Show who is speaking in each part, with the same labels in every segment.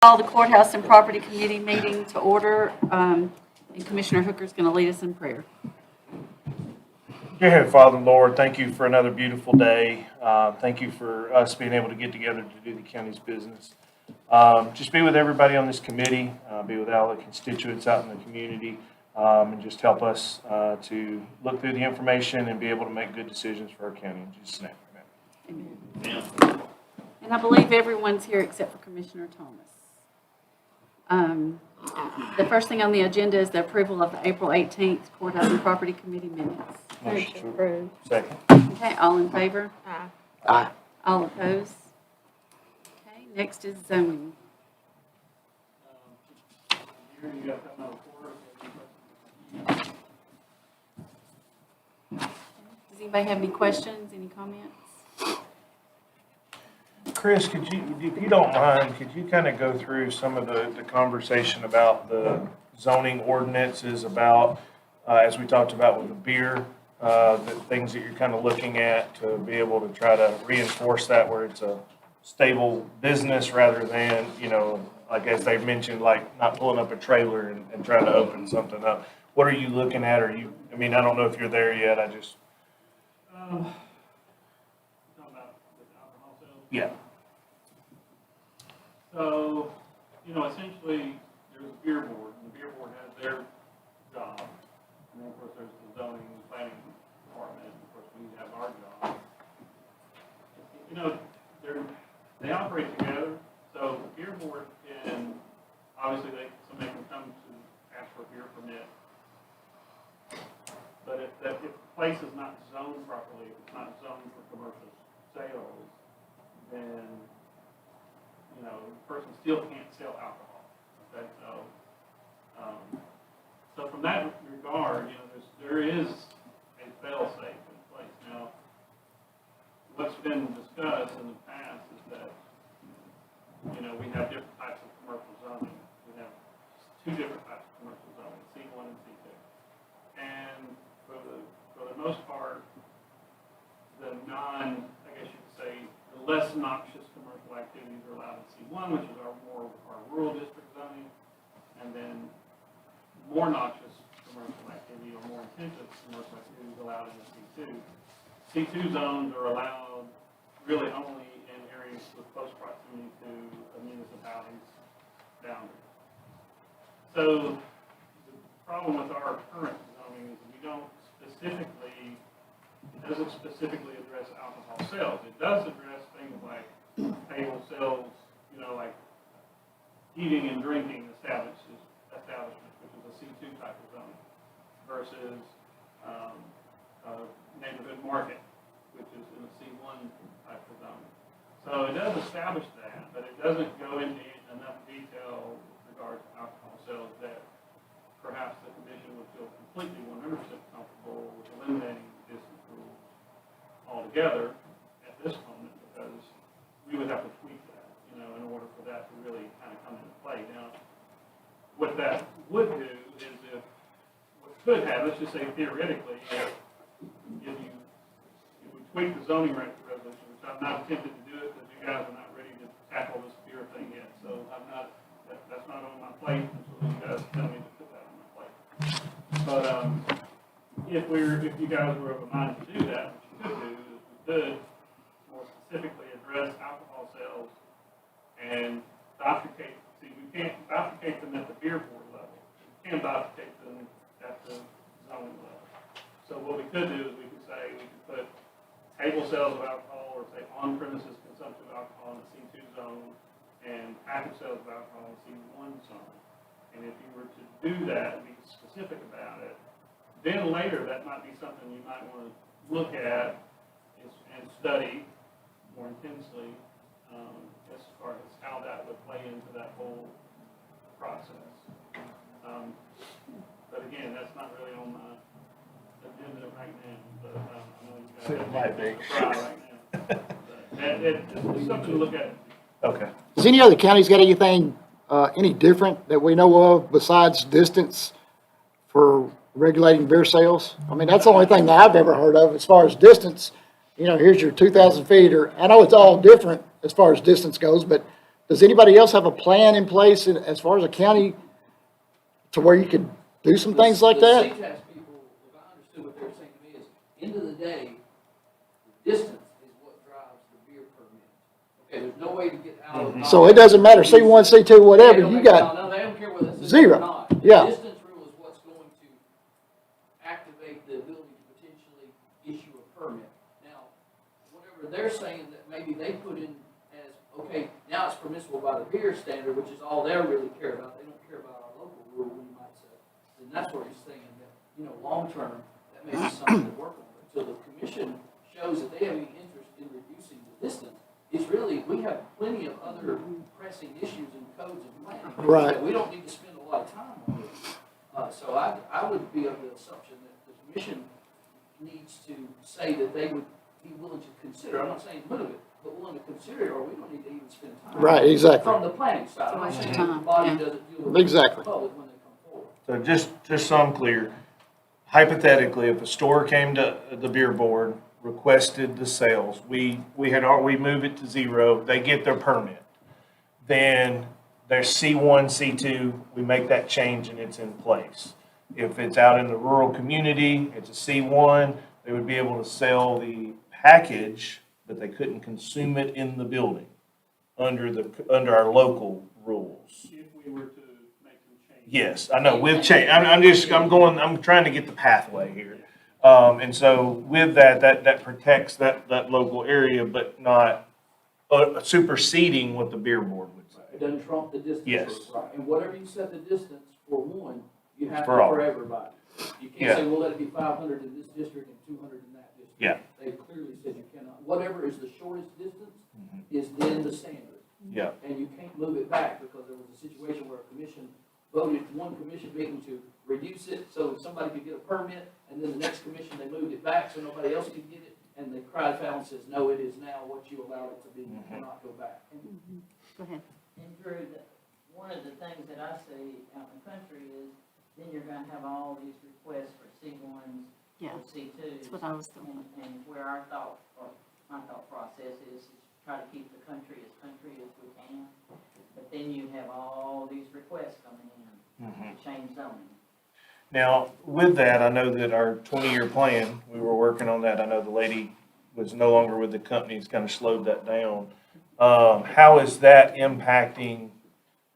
Speaker 1: Call the Courthouse and Property Committee meeting to order, and Commissioner Hooker's going to lead us in prayer.
Speaker 2: Dear Heavenly Father, Lord, thank you for another beautiful day. Thank you for us being able to get together to do the county's business. Just be with everybody on this committee, be with all the constituents out in the community, and just help us to look through the information and be able to make good decisions for our county. In Jesus' name, amen.
Speaker 1: Amen. And I believe everyone's here except for Commissioner Thomas. The first thing on the agenda is the approval of the April 18th Courthouse and Property Committee minutes.
Speaker 2: Motion to approve. Second.
Speaker 1: Okay, all in favor?
Speaker 3: Aye.
Speaker 2: Aye.
Speaker 1: All opposed? Okay, next is zoning. Does anybody have any questions, any comments?
Speaker 2: Chris, could you, if you don't mind, could you kind of go through some of the conversation about the zoning ordinances about, as we talked about with the beer, the things that you're kind of looking at to be able to try to reinforce that where it's a stable business rather than, you know, like as they mentioned, like not pulling up a trailer and trying to open something up. What are you looking at? I mean, I don't know if you're there yet. I just.
Speaker 4: Talking about the alcohol sales.
Speaker 2: Yeah.
Speaker 4: So, you know, essentially, there's a beer board, and the beer board has their job. And then, of course, there's the zoning and planning department, and of course, we have our job. You know, they operate together, so the beer board can, obviously, somebody can come to ask for a beer permit. But if the place is not zoned properly, if it's not zoned for commercial sales, then, you know, the person still can't sell alcohol. Okay, so from that regard, you know, there is a fail-safe in place. Now, what's been discussed in the past is that, you know, we have different types of commercial zoning. We have two different types of commercial zoning, C1 and C2. And for the most part, the I guess you could say, the less noxious commercial activities are allowed in C1, which is our rural district zoning, and then more noxious commercial activity or more intensive commercial activities allowed in the C2. C2 zones are allowed really only in areas with close proximity to a municipality's boundary. So the problem with our current zoning is we don't specifically, it doesn't specifically address alcohol sales. It does address things like table sales, you know, like eating and drinking establishments, which is a C2 type of zoning, versus a neighborhood market, which is in a C1 type of zoning. So it does establish that, but it doesn't go into enough detail with regard to alcohol sales that perhaps the commission would feel completely 100% comfortable with eliminating distance rules altogether at this moment, because we would have to tweak that, you know, in order for that to really kind of come into play. Now, what that would do is what could have, let's just say theoretically, if we tweak the zoning resolution, which I'm not tempted to do it because you guys are not ready to tackle this beer thing yet, so that's not on my plate until you guys tell me to put that on my plate. But if you guys were of a mind to do that, what you could do is we could more specifically address alcohol sales and bifurcate. See, we can't bifurcate them at the beer board level. We can bifurcate them at the zoning level. So what we could do is we could say, we could put table sales of alcohol or say on-premises consumption of alcohol in the C2 zone and package sales of alcohol in the C1 zone. And if you were to do that and be specific about it, then later that might be something you might want to look at and study more intensely as far as how that would play into that whole process. But again, that's not really on my agenda right now. But I know you guys
Speaker 2: It might be.
Speaker 4: try right now. But it's something to look at.
Speaker 2: Okay.
Speaker 3: Has any other counties got anything, any different that we know of besides distance for regulating beer sales? I mean, that's the only thing that I've ever heard of as far as distance. You know, here's your 2,000 feet, or I know it's all different as far as distance goes, but does anybody else have a plan in place as far as a county to where you could do some things like that?
Speaker 5: The CTAS people, if I understood what they were saying to me, is, end of the day, the distance is what drives the beer permit. Okay, there's no way to get out of.
Speaker 3: So it doesn't matter, C1, C2, whatever, you got
Speaker 5: No, they don't care whether it's
Speaker 3: zero.
Speaker 5: or not.
Speaker 3: Yeah.
Speaker 5: The distance rule is what's going to activate the ability to potentially issue a permit. Now, whatever they're saying that maybe they put in as, okay, now it's permissible by the beer standard, which is all they really care about. They don't care about our local rule, you might say. And that's where he's saying that, long term, that may be something to work on. Until the commission shows that they have any interest in reducing the distance, it's really, we have plenty of other pressing issues in codes and planning.
Speaker 3: Right.
Speaker 5: That we don't need to spend a lot of time on this. So I would be of the assumption that the commission needs to say that they would be willing to consider, I'm not saying move it, but willing to consider it, or we don't need to even spend time.
Speaker 3: Right, exactly.
Speaker 5: From the planning side, I'm not saying the body doesn't deal with
Speaker 3: Exactly.
Speaker 5: the public when they come forward.
Speaker 2: So just so I'm clear, hypothetically, if a store came to the beer board, requested the sales, we move it to zero, they get their permit. Then there's C1, C2, we make that change and it's in place. If it's out in the rural community, it's a C1, they would be able to sell the package, but they couldn't consume it in the building under our local rules.
Speaker 4: If we were to make some changes.
Speaker 2: Yes, I know, with change, I'm trying to get the pathway here. And so with that protects that local area, but not superseding what the beer board would say.
Speaker 5: It doesn't trump the distance.
Speaker 2: Yes.
Speaker 5: Right. And whatever you set the distance for one, you have to
Speaker 2: For all.
Speaker 5: for everybody. You
Speaker 2: Yeah.
Speaker 5: can't say, well, let it be 500 in this district and 200 in that district.
Speaker 2: Yeah.
Speaker 5: They clearly said you cannot. Whatever is the shortest distance
Speaker 2: Mm-hmm.
Speaker 5: is then the standard.
Speaker 2: Yeah,
Speaker 5: And you can't move it back because there was a situation where a commission voted, one commission meeting to reduce it so somebody could get a permit, and then the next commission, they moved it back so nobody else could get it, and the cried foul and says, no, it is now what you allowed it to be, you cannot go back.
Speaker 1: Go ahead.
Speaker 6: And Drew, one of the things that I see out in the country is then you're gonna have all these requests for C1s,
Speaker 1: Yeah,
Speaker 6: or C2s.
Speaker 1: that's what I was thinking.
Speaker 6: And where our thought, or my thought process is try to keep the country as we can. But then you have all these requests coming in to change zoning.
Speaker 2: now, with that, I know that our 20-year plan, we were working on that, I know the lady was no longer with the company, it's kind of slowed that down. How is that impacting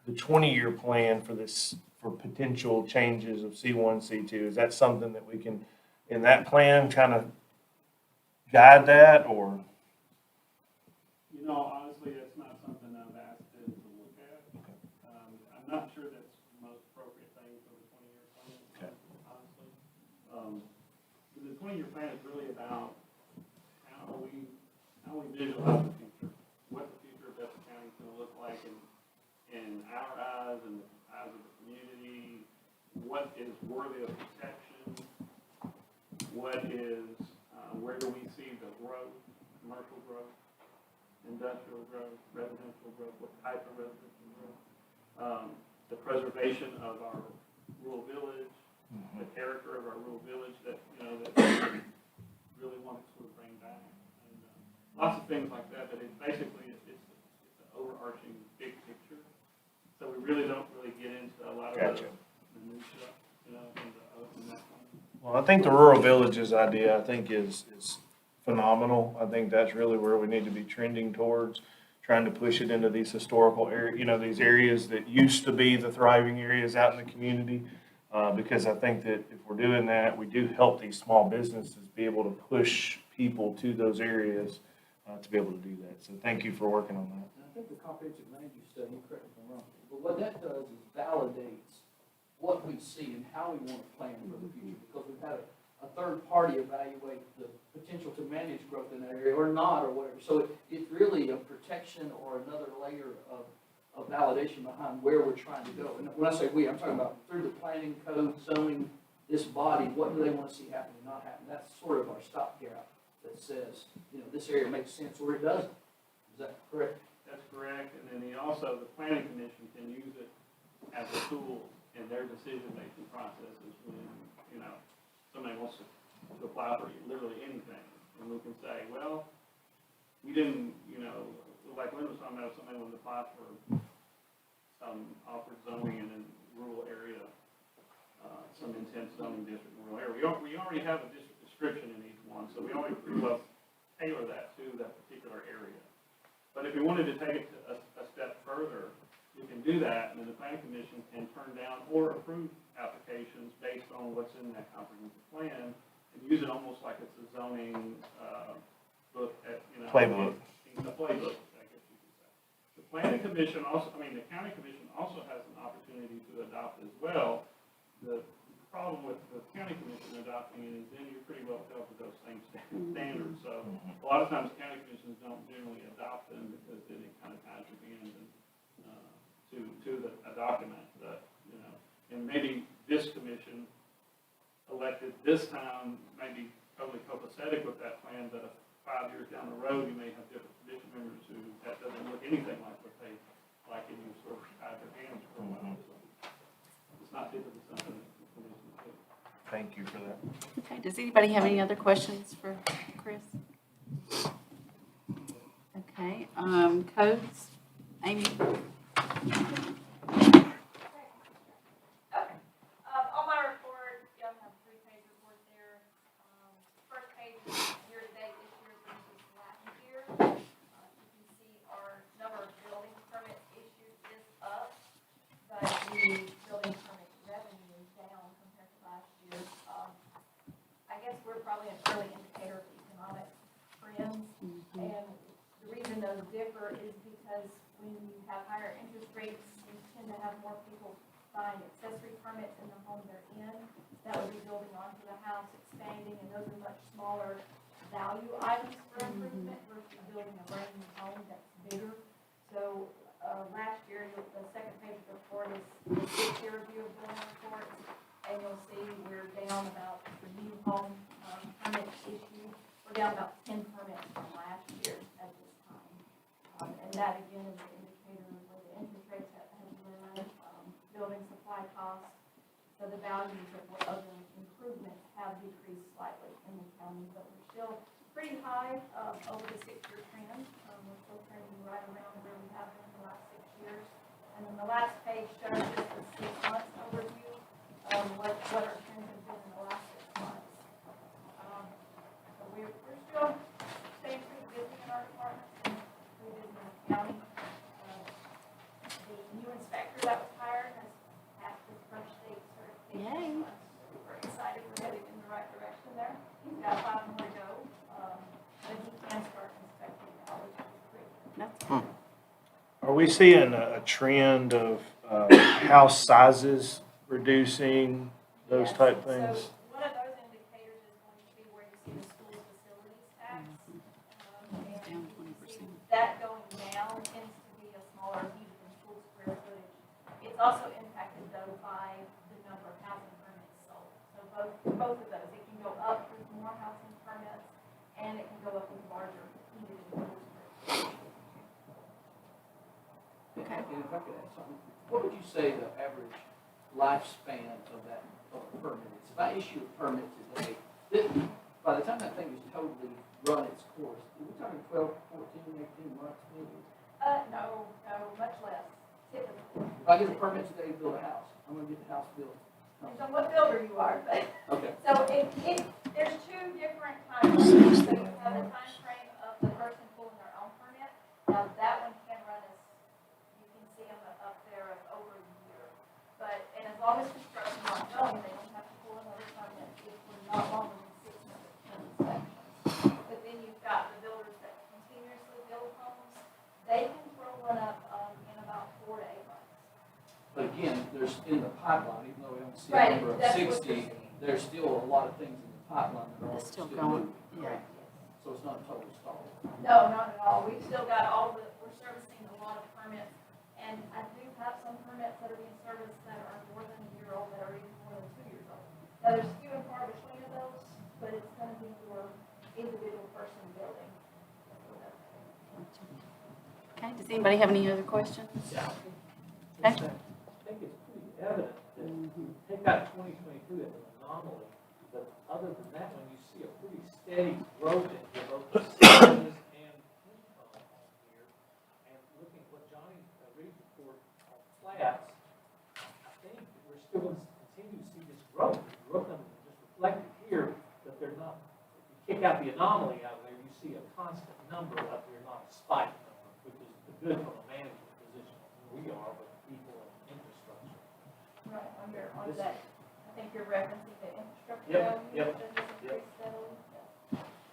Speaker 2: the 20-year plan for potential changes of C1, C2? Is that something that we can, in that plan, kind of guide that, or?
Speaker 4: Honestly, that's not something I've asked them to look at. I'm not sure that's the most appropriate thing for the 20-year plan, honestly. The 20-year plan is really about how we visualize the future, what the future of Bedford County is going to look like in our eyes and the eyes of the community, what is worthy of protection, what is, where do we see the growth, commercial growth, industrial growth, residential growth, what type of residential growth, the preservation of our rural village, the character of our rural village that we really want to sort of bring back, and lots of things like that. But it's basically it's an overarching big picture. So we really don't get into a lot of
Speaker 2: Gotcha.
Speaker 4: the minutia, in that one.
Speaker 2: Well, I think the rural villages idea, I think is phenomenal. I think that's really where we need to be trending towards, trying to push it into these historical areas, these areas that used to be the thriving areas out in the community. Because I think that if we're doing that, we do help these small businesses be able to push people to those areas to be able to do that. So thank you for working on that.
Speaker 5: And I think the comprehensive land use study, correct me if I'm wrong, but what that does is validates what we see and how we want to plan for the future, because we've had a third party evaluate the potential to manage growth in that area or not, or whatever. So it's really a protection or another layer of validation behind where we're trying to go. And when I say we, I'm talking about through the planning code, zoning, this body, what do they want to see happen and not happen? That's sort of our stopgap that says, this area makes sense or it doesn't. Is that correct?
Speaker 4: That's correct, and then the planning commission can use it as a tool in their decision-making processes when, somebody wants to apply for literally anything, and we can say, well, we didn't, like Lynn was talking about, if somebody wanted to apply for some awkward zoning in a rural area, some intense zoning district in a rural area, we already have a district description in each one, so we already pretty well tailor that to that particular area. But if we wanted to take it a step further, we can do that, and then the planning commission can turn down or approve applications based on what's in that comprehensive plan, and use it almost like it's a zoning, book,
Speaker 2: Playbook.
Speaker 4: A playbook, I guess you could say. The planning commission also, the county commission also has an opportunity to adopt as well. The problem with the county commission adopting it is then you're pretty well held to those same standards. So a lot of times county commissions don't generally adopt them because then it kind of ties your hands to a document that, and maybe this commission elected this time, maybe totally copacetic with that plan, but 5 years down the road, you may have different commission members who, that doesn't look anything like what they like, and you sort of tie their hands for a while. So it's not typically something that the commission do.
Speaker 2: Thank you for that.
Speaker 1: Okay, does anybody have any other questions for Chris? Okay, codes, Amy?
Speaker 7: On my report, y'all have a 3-page report there. First page is year-to-date this year versus last year. You can see our number of building permits issued is up, but the building permit revenue is down compared to last year. I guess we're probably an early indicator of economic trends, and the reason those differ is because when you have higher interest rates, you tend to have more people buying accessory permits in the home they're in. That would be building onto the house, expanding, and those are much smaller value items for improvement versus building a brand new home that's bigger. So, last year, the second page of the report is the 6-year review of building reports, and you'll see we're down about the new home permits issued. We're down about 10 permits from last year at this time. And that again is an indicator of where the interest rates have run, building supply costs. So the values of what other improvements have decreased slightly in the county, but we're still pretty high over the 6-year trend. We're still trending right around where we have been the last 6 years. And then the last page shows just the 6 months overview of what our trends have been in the last 6 months. So we're still staying pretty busy in our departments and pretty busy in the county. The new inspector that was hired has passed his first state certification.
Speaker 1: Yay.
Speaker 7: We're excited, we're headed in the right direction there. He's got 5 more to go, but he can start inspecting now, which is great.
Speaker 1: That's good.
Speaker 2: Are we seeing a trend of house sizes reducing, those
Speaker 7: Yes.
Speaker 2: type things?
Speaker 7: So one of those indicators is going to be where you see the school facilities tax. And
Speaker 1: Down
Speaker 7: you can
Speaker 1: 20%.
Speaker 7: see that going down tends to be a smaller heated and cooled square footage. It's also impacted though by the number of housing permits sold. So both of those, it can go up with more housing permits and it can go up with larger heated and cooled square footage.
Speaker 1: Okay.
Speaker 5: And if I could add something, what would you say the average lifespan of that of a permit is? If I issue a permit today, by the time that thing is totally run its course, are we talking 12, 14, 18 months maybe?
Speaker 7: No, much less typically.
Speaker 5: If I get a permit today to build a house, I'm gonna get the house built.
Speaker 7: Depends on what builder you are, but.
Speaker 5: Okay.
Speaker 7: So there's 2 different time frames. So you have the time frame of the person pulling their own permit. Now, that one can run as, you can see them up there of over a year. But, and as long as construction's ongoing, they don't have to pull another permit if we're not longer than 6 months inspections. But then you've got the builders that continuously build homes. They can throw one up in about 4 to 8 months.
Speaker 5: But again, there's in the pipeline, even though we don't see a
Speaker 7: Right,
Speaker 5: number of
Speaker 7: that's what you're
Speaker 5: 60,
Speaker 7: seeing.
Speaker 5: there's still a lot of things in the pipeline that are
Speaker 1: It's still
Speaker 5: moving.
Speaker 1: going, yeah.
Speaker 5: So it's not a total stall.
Speaker 7: No, not at all. We've still got we're servicing a lot of permits. And I do have some permits that are being serviced that are more than a year old, that are even more than 2 years old. Now, there's few and far between of those, but it's going to be your individual person building.
Speaker 1: Okay, does anybody have any other questions? Okay.
Speaker 8: I think it's pretty evident that take out 2022 as an anomaly, but other than that, when you see a pretty steady growth in both the salaries and income on here, growth. Brooklyn just reflected here that they're not, if you kick out the anomaly out of there, you see a constant number out there, not a spike number, which is good from a management position. We are, but people and infrastructure.
Speaker 7: Right, on that, I think you're referencing the infrastructure
Speaker 8: Yep,
Speaker 7: value.
Speaker 8: yep,
Speaker 7: That just increased steadily.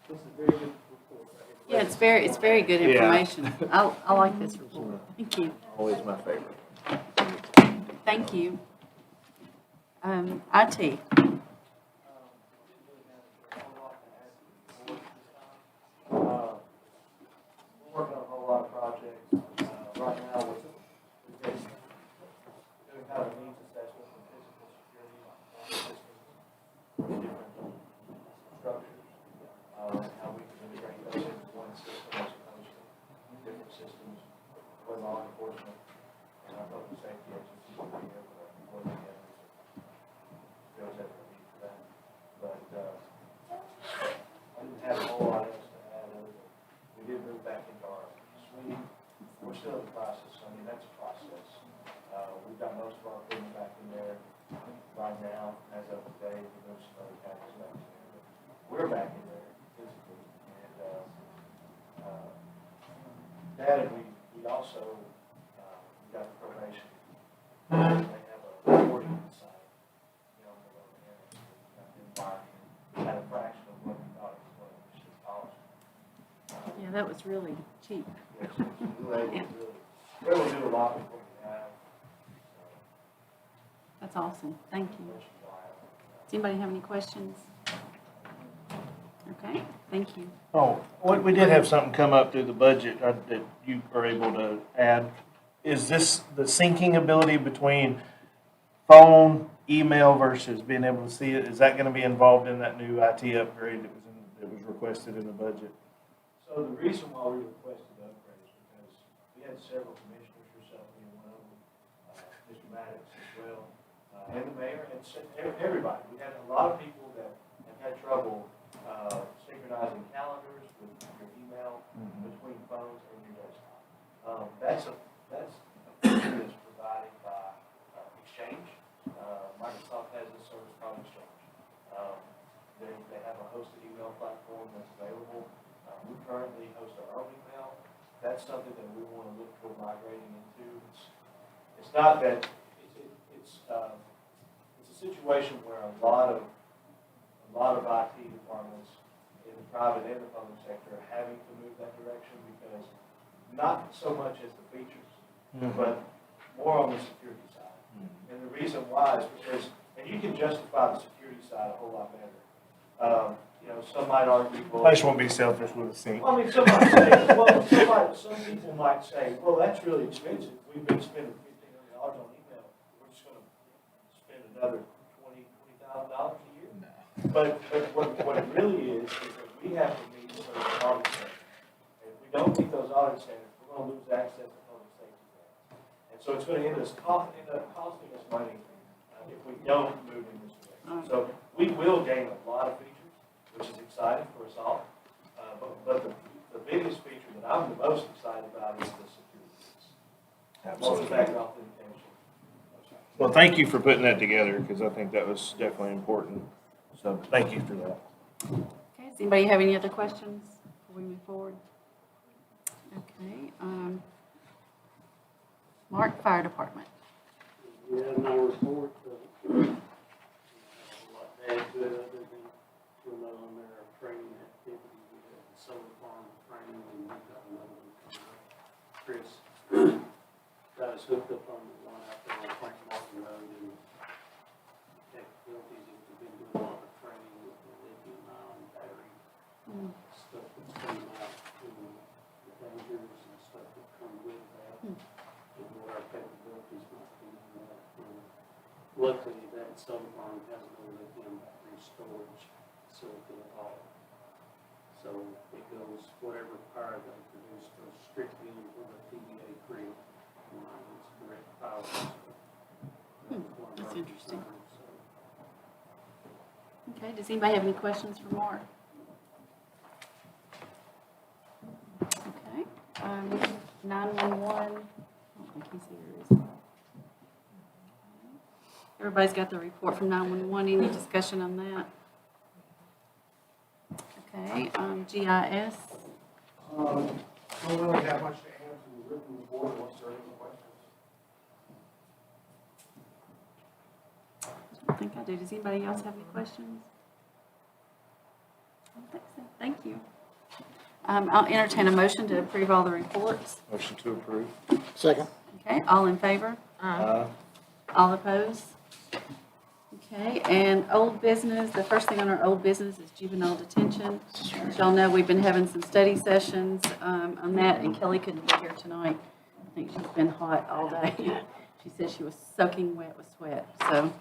Speaker 8: This is very good report. Right here.
Speaker 1: Yeah, it's very good
Speaker 2: Yeah.
Speaker 1: information. I like this report. Thank you.
Speaker 2: Always my favorite.
Speaker 1: Thank you. IT.
Speaker 9: We're working on a whole lot of projects, right now, we're doing kind of a needs assessment for physical security, systems, different structures, and how we can integrate those into one system as opposed to different systems for law enforcement and our public safety agencies will be able to work together. If there was ever a need for that, but, I didn't have a whole lot else to add other than we did move back into our suite. We're still in the process, I mean, that's a process. We've got most of our equipment back in there right now, as of today, we moved some other cabinets back in there. But we're back in there physically, and, that, and we also, we got the probation. They have a recording inside, you know, and had a fraction of what we thought it was going to should cost.
Speaker 1: Yeah, that was really cheap.
Speaker 9: Yes, we were able to really do a lot with what we have.
Speaker 1: That's awesome. Thank you.
Speaker 9: Which is why,
Speaker 1: Does anybody have any questions? Okay, thank you.
Speaker 2: Oh, we did have something come up through the budget that you are able to add. Is this the syncing ability between phone, email versus being able to see it? Is that going to be involved in that new IT upgrade that was requested in the budget?
Speaker 9: So the reason why we requested the upgrade is because we had several commissioners, yourself being one of them, Mr. Maddox as well, and the mayor, and everybody. We had a lot of people that have had trouble synchronizing calendars with your email between phones and your desktop. That's a feature that's provided by Exchange. Microsoft has a service called Exchange. They have a hosted email platform that's available. We currently host our own email. That's something that we want to look toward migrating into. It's not that, it's a situation where a lot of IT departments in the private and the public sector are having to move that direction because not so much as the features, but more on the security side. And the reason why is because, and you can justify the security side a whole lot better. You know, some might argue, well.
Speaker 2: I just want to be selfish with a sync.
Speaker 9: Well, I mean, some might say, well, some people might say, well, that's really expensive. We've been spending $1,500 on email. We're just going to spend another $20,000 a year. No. But what it really is that we have to meet certain audit standards. And if we don't meet those audit standards, we're going to lose access to public safety grants. And so it's going to end up costing us money if we don't move in this direction. So we will gain a lot of features, which is exciting for us all. But the biggest feature that I'm the most excited about is the security piece. Multi-factor authentication.
Speaker 2: Well, thank you for putting that together because I think that was definitely important. So thank you for that.
Speaker 1: Okay, does anybody have any other questions before we move forward? Okay, Mark, Fire Department.
Speaker 10: Yeah, my report, a lot to add to it other than we'll know on their training activities. We had the solar farm training and we've got another one coming up. Chris got us hooked up on the one out there on Frank Martin Road and capabilities. We've been doing a lot of training with the lithium ion battery stuff that's coming out and the dangers and stuff that come with that. And what our capabilities might be in that. Luckily, that solar farm has no lithium battery storage facility at all. So it goes, whatever power they produce goes strictly into the TVA grid. It's direct power. So
Speaker 1: That's interesting.
Speaker 10: So
Speaker 1: Okay, does anybody have any questions for Mark? Okay, 911, I don't think he's here, is he? Everybody's got the report from 911. Any discussion on that? Okay, GIS.
Speaker 9: Don't really have much to add to the written report unless there are any questions.
Speaker 1: I don't think I do. Does anybody else have any questions? I don't think so. Thank you. I'll entertain a motion to approve all the reports.
Speaker 2: Motion to approve.
Speaker 3: Second.
Speaker 1: Okay, all in favor? All opposed? Okay, and old business, the first thing on our old business is juvenile detention. As y'all know, we've been having some study sessions on that, and Kelly couldn't be here tonight. I think she's been hot all day. She said she was soaking wet with sweat. So,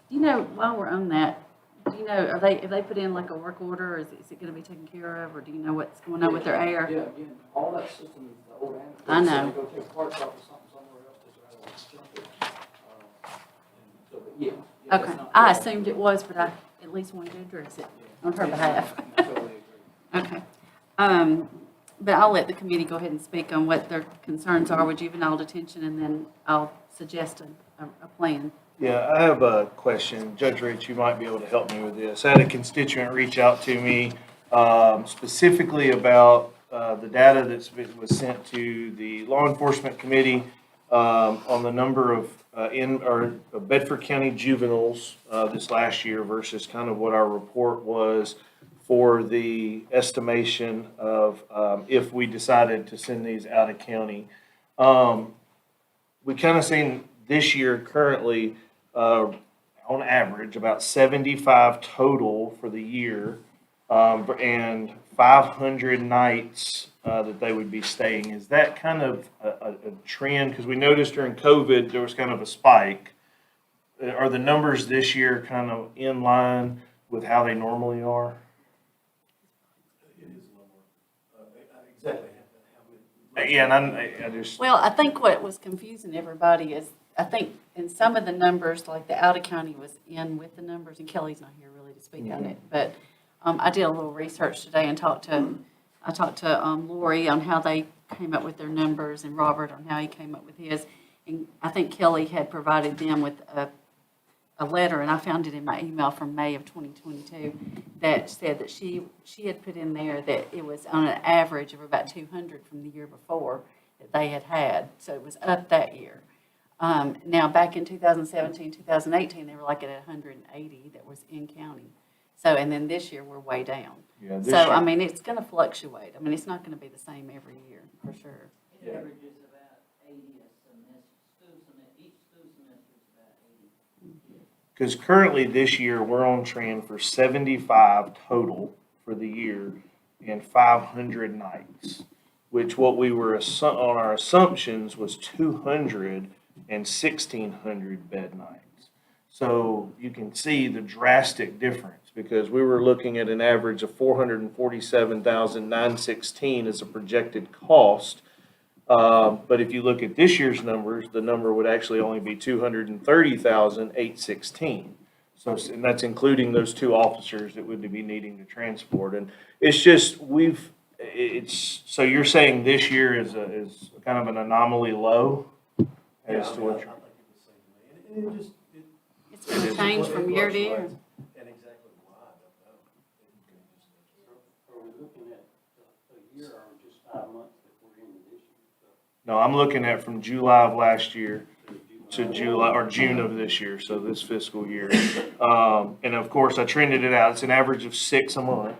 Speaker 1: you know, while we're on that, do you know, have they put in like a work order, or is it gonna be taken care of, or do you know what's going on with their air?
Speaker 5: Yeah, again, all that system is the old antiquated.
Speaker 1: I know.
Speaker 5: So they go take parts off of something somewhere else, just rather than jump it. And so, but yeah. Yeah,
Speaker 1: Okay,
Speaker 5: it's not-
Speaker 1: I assumed it was, but I at least wanted to address it on her behalf.
Speaker 5: I totally agree.
Speaker 1: Okay. But I'll let the committee go ahead and speak on what their concerns are with juvenile detention, and then I'll suggest a plan.
Speaker 2: Yeah, I have a question. Judge Rich, you might be able to help me with this. I had a constituent reach out to me specifically about the data was sent to the Law Enforcement Committee on the number of Bedford County juveniles this last year versus kind of what our report was for the estimation of if we decided to send these out of county. We kind of seen this year currently, on average, about 75 total for the year, and 500 nights that they would be staying. Is that kind of a trend? Because we noticed during COVID, there was kind of a spike. Are the numbers this year kind of in line with how they normally are?
Speaker 9: It is a little more, exactly how we.
Speaker 2: Yeah, and I just,
Speaker 1: Well, I think what was confusing everybody is, I think in some of the numbers, like the out of county was in with the numbers, and Kelly's not here really to speak on it, but I did a little research today and talked to Lori on how they came up with their numbers, and Robert on how he came up with his. And I think Kelly had provided them with a letter, and I found it in my email from May of 2022, that said that she had put in there that it was on an average of about 200 from the year before that they had. So it was up that year. Now, back in 2017, 2018, they were like at 180 that was in county. So, and then this year, we're way down.
Speaker 2: yeah, this
Speaker 1: So, I
Speaker 2: year,
Speaker 1: mean, it's gonna fluctuate. I mean, it's not gonna be the same every year, for sure.
Speaker 6: It averages about 80 a semester, each school semester is about 80.
Speaker 2: because currently this year, we're on trend for 75 total for the year and 500 nights, which what we were on our assumptions was 200 and 1,600 bed nights. So you can see the drastic difference, because we were looking at an average of 447,916 as a projected cost. But if you look at this year's numbers, the number would actually only be 230,816. So, and that's including those two officers that would be needing to transport. And it's just, so you're saying this year is kind of an anomaly low? As to what
Speaker 9: I think it was the same to me. And it just,
Speaker 1: It's gonna change from year to year.
Speaker 9: and exactly why, I don't know.
Speaker 10: Are we looking at a year or just 5 months that we're in this year?
Speaker 2: No, I'm looking at from July of last year to July, or June of this year, so this fiscal year. And of course, I trended it out. It's an average of 6 a month.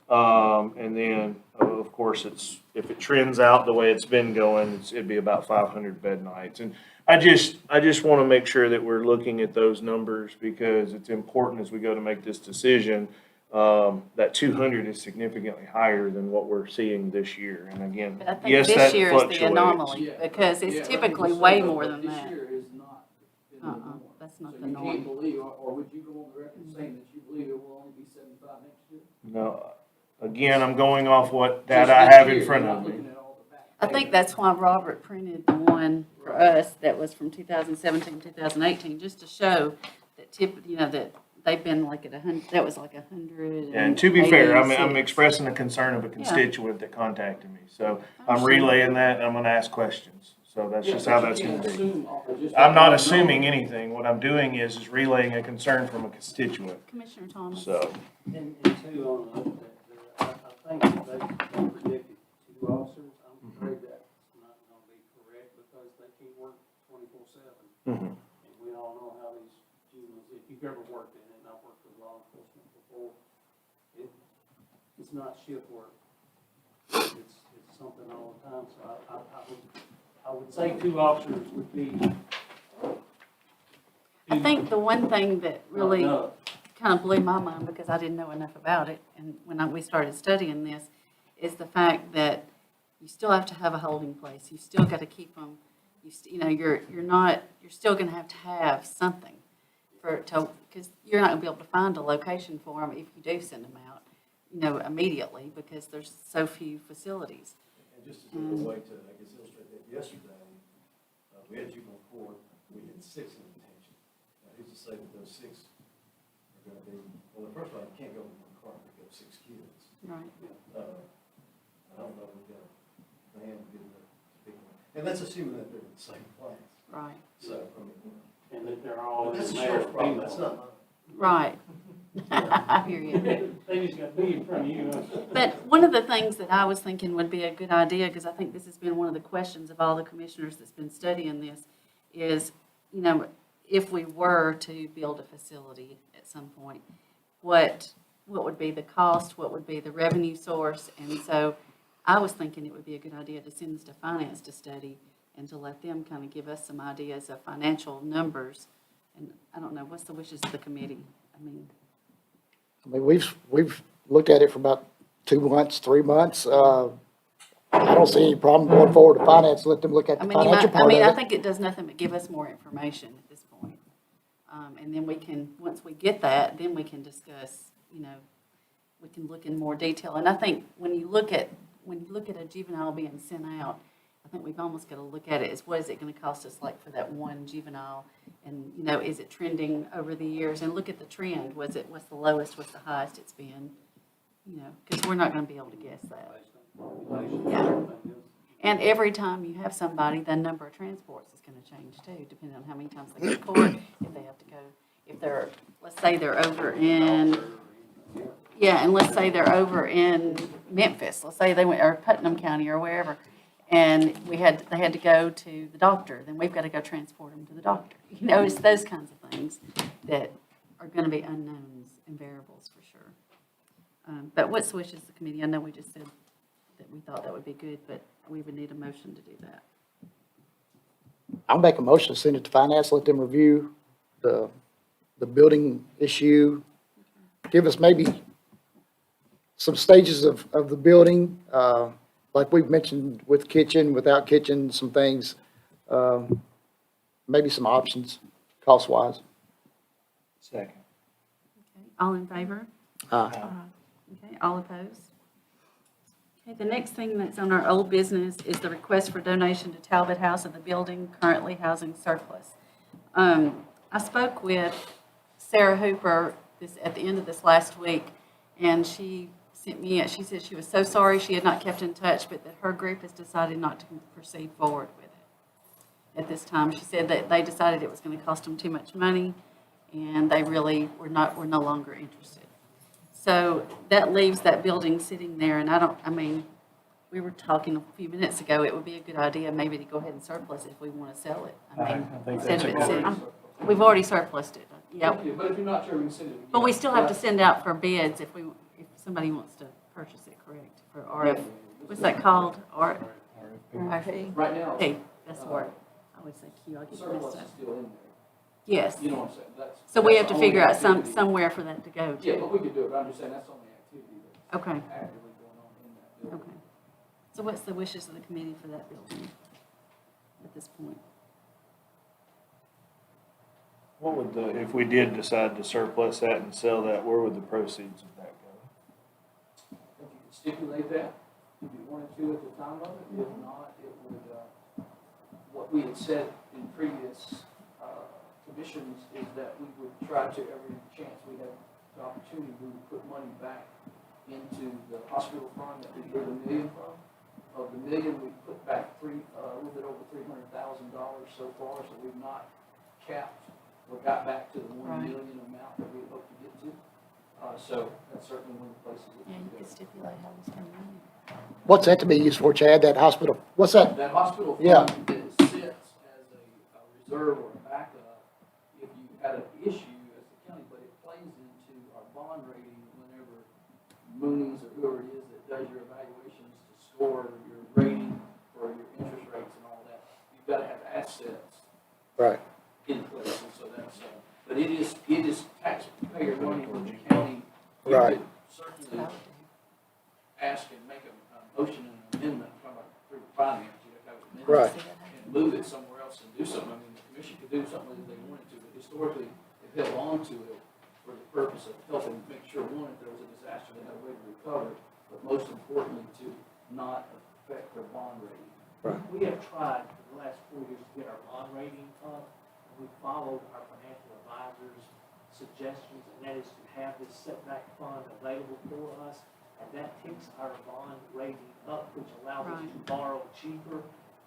Speaker 2: And then, of course, if it trends out the way it's been going, it'd be about 500 bed nights. And I just want to make sure that we're looking at those numbers, because it's important as we go to make this decision. That 200 is significantly higher than what we're seeing this year. And again,
Speaker 1: But I think
Speaker 2: yes,
Speaker 1: this
Speaker 2: that
Speaker 1: year is the
Speaker 2: fluctuates.
Speaker 1: anomaly,
Speaker 5: Yeah.
Speaker 1: because
Speaker 5: Yeah,
Speaker 1: it's
Speaker 5: like
Speaker 1: typically
Speaker 5: you said,
Speaker 1: way
Speaker 5: though,
Speaker 1: more
Speaker 5: but
Speaker 1: than
Speaker 5: This
Speaker 1: that.
Speaker 5: year is not been the norm.
Speaker 1: That's not
Speaker 5: So
Speaker 1: the
Speaker 5: you can't
Speaker 1: norm.
Speaker 5: believe, or would you go on the record saying that you believe it will only be 75 next year?
Speaker 2: No, again, I'm going off what data
Speaker 5: Just
Speaker 2: I
Speaker 5: this
Speaker 2: have in
Speaker 5: year,
Speaker 2: front
Speaker 5: you're
Speaker 2: of
Speaker 5: not
Speaker 2: me.
Speaker 5: looking at all the back
Speaker 1: I think that's why Robert printed the one for us that was from 2017, 2018, just to show that that they've been like at 100, that was like 100.
Speaker 2: And to be fair, I'm expressing a concern of a constituent that contacted me. So I'm relaying that, and I'm gonna ask questions. So that's
Speaker 5: Yeah,
Speaker 2: just how
Speaker 5: but
Speaker 2: that's
Speaker 5: you
Speaker 2: gonna
Speaker 5: can't
Speaker 2: be.
Speaker 5: assume off of just
Speaker 2: I'm not
Speaker 5: what we know.
Speaker 2: assuming anything. What I'm doing is relaying a concern from a constituent,
Speaker 1: Commissioner Thomas?
Speaker 2: so.
Speaker 10: And two, on the, I think that they predicted 2 officers. I'm afraid that's not gonna be correct because they can't work 24/7. And we all know how these juveniles, if you've ever worked in it, and I've worked with law enforcement before, it's not shift work. It's something all the time, so I would say 2 officers would be.
Speaker 1: I think the one thing that really
Speaker 10: enough.
Speaker 1: kind of blew my mind, because I didn't know enough about it, and when we started studying this, is the fact that you still have to have a holding place. You still got to keep them, you're still going to have something because you're not going to be able to find a location for them if you do send them out, immediately, because there's so few facilities.
Speaker 11: And just as a good way to, I guess, illustrate that, yesterday, we had juvenile court, we had 6 in detention. Now, who's to say that those 6 are gonna be, well, the first one, you can't go in one car and pick up 6 kids.
Speaker 1: Right.
Speaker 11: I don't know if we've got a van good enough to pick them up. And that's assuming that they're in the same place.
Speaker 1: Right.
Speaker 11: So, I mean,
Speaker 10: And that they're all.
Speaker 11: but that's the
Speaker 10: male
Speaker 11: sheriff's
Speaker 10: or
Speaker 11: problem,
Speaker 10: female.
Speaker 11: that's not mine.
Speaker 1: Right. I hear you.
Speaker 10: They just got me in front of you.
Speaker 1: But one of the things that I was thinking would be a good idea, because I think this has been one of the questions of all the commissioners that's been studying this, is, if we were to build a facility at some point, what would be the cost, what would be the revenue source? And so I was thinking it would be a good idea to send this to finance to study and to let them kind of give us some ideas of financial numbers. And I don't know, what's the wishes of the committee? I mean,
Speaker 3: we've looked at it for about 2 months, 3 months. I don't see any problem going forward to finance, let them look at
Speaker 1: I
Speaker 3: the
Speaker 1: mean,
Speaker 3: financial part of
Speaker 1: I
Speaker 3: it.
Speaker 1: think it does nothing but give us more information at this point. And then we can, once we get that, then we can discuss, we can look in more detail. And I think when you look at a juvenile being sent out, I think we've almost got to look at it as what is it going to cost us, like for that one juvenile? And, is it trending over the years? And look at the trend. What's the lowest, what's the highest it's been? Because we're not going to be able to guess that. Yeah. And every time you have somebody, the number of transports is going to change too, depending on how many times they go to court, if they have to go, let's say they're over in, and let's say they're over in Memphis, let's say they went, or Putnam County or wherever, and they had to go to the doctor, then we've got to go transport them to the doctor. It's those kinds of things that are going to be unknowns and variables for sure. But what's the wishes of the committee? I know we just said that we thought that would be good, but we would need a motion to do that.
Speaker 3: I'll make a motion to send it to finance, let them review the building issue. Give us maybe some stages of the building, like we've mentioned with kitchen, without kitchen, some things. Maybe some options, cost-wise.
Speaker 2: Second.
Speaker 1: Okay, all in favor? Okay, all opposed? Okay, the next thing that's on our old business is the request for donation to Talbot House of the building currently housing surplus. I spoke with Sarah Hooper at the end of this last week, and she sent me, she said she was so sorry she had not kept in touch, but that her group has decided not to proceed forward with it at this time. She said that they decided it was going to cost them too much money, and they really were no longer interested. So that leaves that building sitting there, and we were talking a few minutes ago, it would be a good idea maybe to go ahead and surplus it if we want to sell it.
Speaker 2: I think
Speaker 1: instead
Speaker 2: that's
Speaker 1: of
Speaker 2: a
Speaker 1: it
Speaker 2: good
Speaker 1: sitting. We've already surplused it, yep.
Speaker 5: Yeah, but if you're not sure, we can send it again.
Speaker 1: But we still have to send out for bids if somebody wants to purchase it, correct? For RF, what's that called? RFP?
Speaker 5: Right now,
Speaker 1: Hey, that's the word. I always say Q, I get
Speaker 5: surplus
Speaker 1: messed
Speaker 5: is
Speaker 1: up.
Speaker 5: still in there.
Speaker 1: Yes.
Speaker 5: You know what I'm saying?
Speaker 1: So we have
Speaker 5: that's
Speaker 1: to
Speaker 5: the
Speaker 1: figure
Speaker 5: only
Speaker 1: out
Speaker 5: activity.
Speaker 1: somewhere for that to go
Speaker 5: Yeah,
Speaker 1: to.
Speaker 5: but we could do it, but I'm just saying that's the only activity that's
Speaker 1: Okay,
Speaker 5: actively going on in that building.
Speaker 1: okay. So what's the wishes of the committee for that building at this point?
Speaker 2: What would if we did decide to surplus that and sell that, where would the proceeds of that go?
Speaker 5: I think you could stipulate that, if you wanted to at the time of it, if not, it would, what we had said in previous, commissions is that we would try to, every chance we had the opportunity, we would put money back into the hospital fund that we gave $1 million from, of the million, we've put back a little bit over $300,000 so far, so we've not capped or got back to the 1
Speaker 1: Right.
Speaker 5: million amount that we hope to get to. So that's certainly one of the places that
Speaker 1: Yeah,
Speaker 5: we
Speaker 1: you
Speaker 5: can
Speaker 1: could
Speaker 5: go.
Speaker 1: stipulate how we spend money.
Speaker 3: What's that to be used for, Chad, that hospital? What's that?
Speaker 5: That hospital
Speaker 3: Yeah.
Speaker 5: fund that sits as a reserve or a backup, if you had an issue as a county, but it plays into our bond rating whenever Moody's or whoever it is that does your evaluations to score your rating for your interest rates and all that, you've got to have assets
Speaker 3: Right.
Speaker 5: in place, and so that's, but it is taxpayer money with the county. You
Speaker 3: Right.
Speaker 5: could certainly ask and make a motion and an amendment, talking about through finance, you have to have an amendment.
Speaker 3: Right.
Speaker 5: And move it somewhere else and do something. I mean, the commission could do something if they wanted to, but historically, they've held on to it for the purpose of helping make sure, one, if there was a disaster, they had a way to recover, but most importantly, to not affect their bond rating.
Speaker 8: We have tried for the last 4 years to get our bond rating up, and we followed our financial advisor's suggestions, and that is to have this setback fund available for us, and that takes our bond rating up, which allows us to borrow cheaper.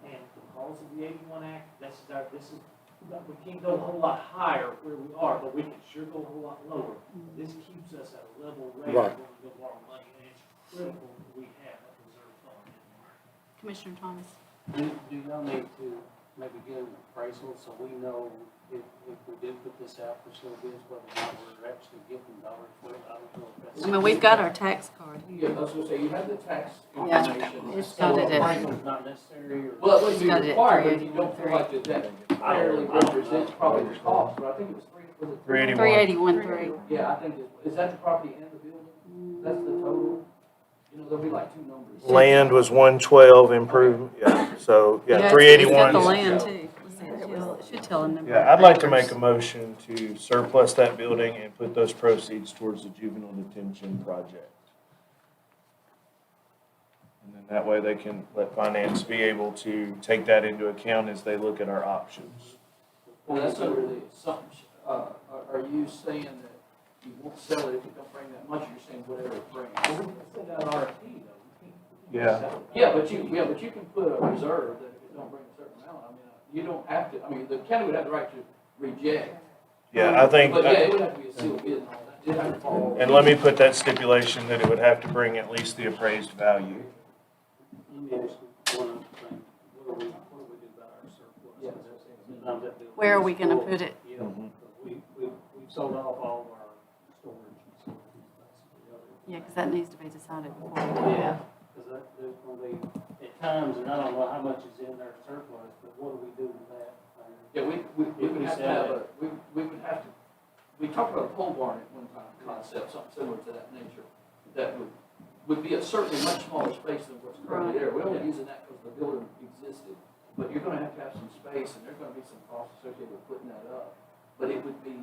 Speaker 8: And because of the 81 Act, we can't go a whole lot higher where we are, but we can sure go a whole lot lower. This keeps us at a level rate
Speaker 3: Right.
Speaker 8: when we go borrow money, and it's critical that we have a reserve fund in there.
Speaker 1: Commissioner Thomas?
Speaker 10: Do y'all need to maybe get an appraisal so we know if we do put this out for sale bids, whether or not we're actually getting dollars for it? I don't know if that's.
Speaker 1: I mean, we've got our tax card
Speaker 5: Yeah,
Speaker 1: here.
Speaker 5: I was gonna say, you have the tax
Speaker 1: Yeah,
Speaker 5: information.
Speaker 1: it's
Speaker 10: So
Speaker 1: got it at,
Speaker 10: appraisal's not necessary, or?
Speaker 5: Well, it wouldn't be
Speaker 1: It's got it at
Speaker 5: required, but if you don't feel
Speaker 1: 381.3.
Speaker 5: like that fairly represents probably the cost, but I think it was was it
Speaker 2: 381.
Speaker 1: 381.3.
Speaker 5: Yeah, I think, is that the property and the building? That's the total? You know, there'll be like two numbers.
Speaker 2: Land was 112, improvement, yeah, so, yeah,
Speaker 1: It's got
Speaker 2: 381.
Speaker 1: the land too. Let's see, it should tell them.
Speaker 2: Yeah, I'd like to make a motion to surplus that building and put those proceeds towards the juvenile detention project. And then that way they can let finance be able to take that into account as they look at our options.
Speaker 5: Well, that's under the assumption, are you saying that you won't sell it if you don't bring that much, or you're saying whatever it brings?
Speaker 8: Send out RFP though.
Speaker 2: Yeah.
Speaker 5: Yeah, but you can put a reserve that if it don't bring a certain amount, I mean, you don't have to, I mean, the county would have the right to reject.
Speaker 2: Yeah, I think,
Speaker 5: But yeah, it would have to be a sealed bid and all that. It'd have to follow.
Speaker 2: and let me put that stipulation that it would have to bring at least the appraised value.
Speaker 10: Let me ask you one other thing. What do we do about our surplus? Sometimes that building
Speaker 1: Where are
Speaker 10: is
Speaker 1: we gonna
Speaker 10: full.
Speaker 1: put it?
Speaker 10: Yeah, we've sold off all of our storage facilities, basically.
Speaker 1: Yeah, because that needs to be decided before we do
Speaker 10: Yeah,
Speaker 1: that.
Speaker 10: because there's gonna be, at times, and I don't know how much is in their surplus, but what do we do with that?
Speaker 5: Yeah, we would have to have we would have to, we talked about a pole barn at one time, concept, something similar to that nature, that would be a certainly much smaller space than what's currently there. We're only using that because the building existed, but you're gonna have some space, and there's gonna be some costs associated with putting that up. But it would be,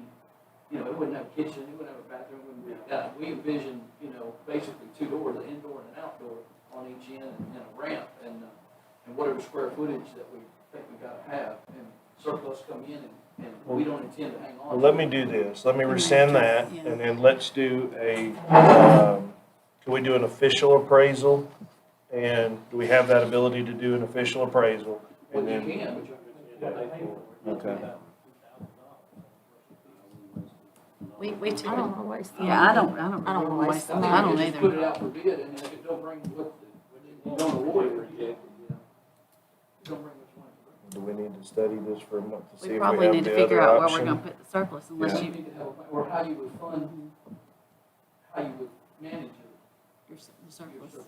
Speaker 5: you know, it wouldn't have a kitchen, it wouldn't have a bathroom, it wouldn't be, we envision, you know, basically two doors, an indoor and an outdoor on each end, and a ramp, and whatever square footage that we think we gotta have, and surplus come in, and we don't intend to hang on.
Speaker 2: Well, let me do this, let me rescind that,
Speaker 1: Yeah.
Speaker 2: and then let's do can we do an official appraisal? And do we have that ability to do an official appraisal?
Speaker 5: Well,
Speaker 2: And
Speaker 5: you
Speaker 2: then,
Speaker 5: can, but you
Speaker 2: okay.
Speaker 1: We too.
Speaker 12: I don't wanna waste the
Speaker 1: Yeah, I
Speaker 12: money.
Speaker 1: don't
Speaker 12: I don't wanna waste the
Speaker 1: I
Speaker 12: money.
Speaker 1: don't
Speaker 5: just put it
Speaker 1: either.
Speaker 5: out for bid, and if it don't bring what, you don't award it, you don't bring what you want to
Speaker 2: Do we need to study this for a month to see
Speaker 1: We
Speaker 2: if we
Speaker 1: probably
Speaker 2: have
Speaker 1: need to
Speaker 2: the
Speaker 1: figure
Speaker 2: other
Speaker 1: out where we're
Speaker 2: option?
Speaker 1: gonna put the surplus
Speaker 5: bring.
Speaker 1: unless
Speaker 5: You
Speaker 1: you,
Speaker 5: need to have, or how you would fund, how you would manage
Speaker 1: your
Speaker 5: your
Speaker 1: surplus.
Speaker 5: surplus.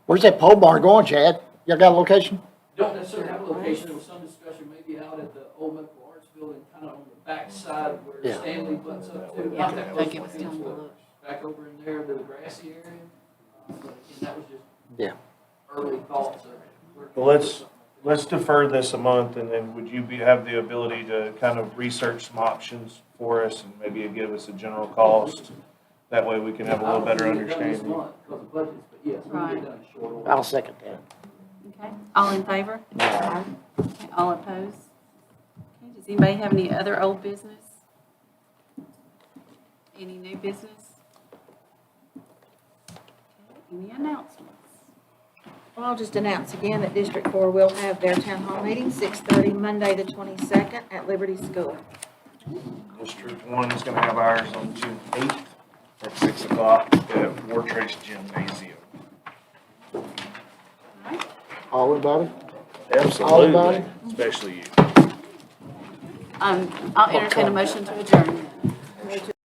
Speaker 3: Where's that pole barn going, Chad? Y'all got a location?
Speaker 5: Don't necessarily have a location, there was some discussion maybe out at the old medical arts building, kind of on the back side where
Speaker 3: Yeah.
Speaker 5: Stanley butts up to.
Speaker 1: Yeah,
Speaker 5: Not that
Speaker 1: I
Speaker 5: close
Speaker 1: think
Speaker 5: to
Speaker 1: it was
Speaker 5: the
Speaker 1: down
Speaker 5: fence,
Speaker 1: below.
Speaker 5: but back over in there to the grassy area. But again, that was just.
Speaker 3: Yeah.
Speaker 5: Early thoughts of where.
Speaker 2: Well, let's defer this a month, and then would you have the ability to kind of research some options for us and maybe give us a general cost? That way we can have a little better understanding.
Speaker 5: Because of budgets, but yes, we
Speaker 1: Right.
Speaker 5: get done in short order.
Speaker 3: I'll second that.
Speaker 1: Okay, all in favor? Okay, all opposed? Okay, does anybody have any other old business? Any new business? Okay, any announcements?
Speaker 12: Well, I'll just announce again that District 4 will have their town hall meeting, 6:30, Monday, the 22nd, at Liberty School.
Speaker 2: District 1 is going to have ours on June 8th at 6 o'clock at War Trace Gymnasium.
Speaker 3: All about it?
Speaker 2: Absolutely, especially you.
Speaker 1: I'll entertain a motion to adjourn.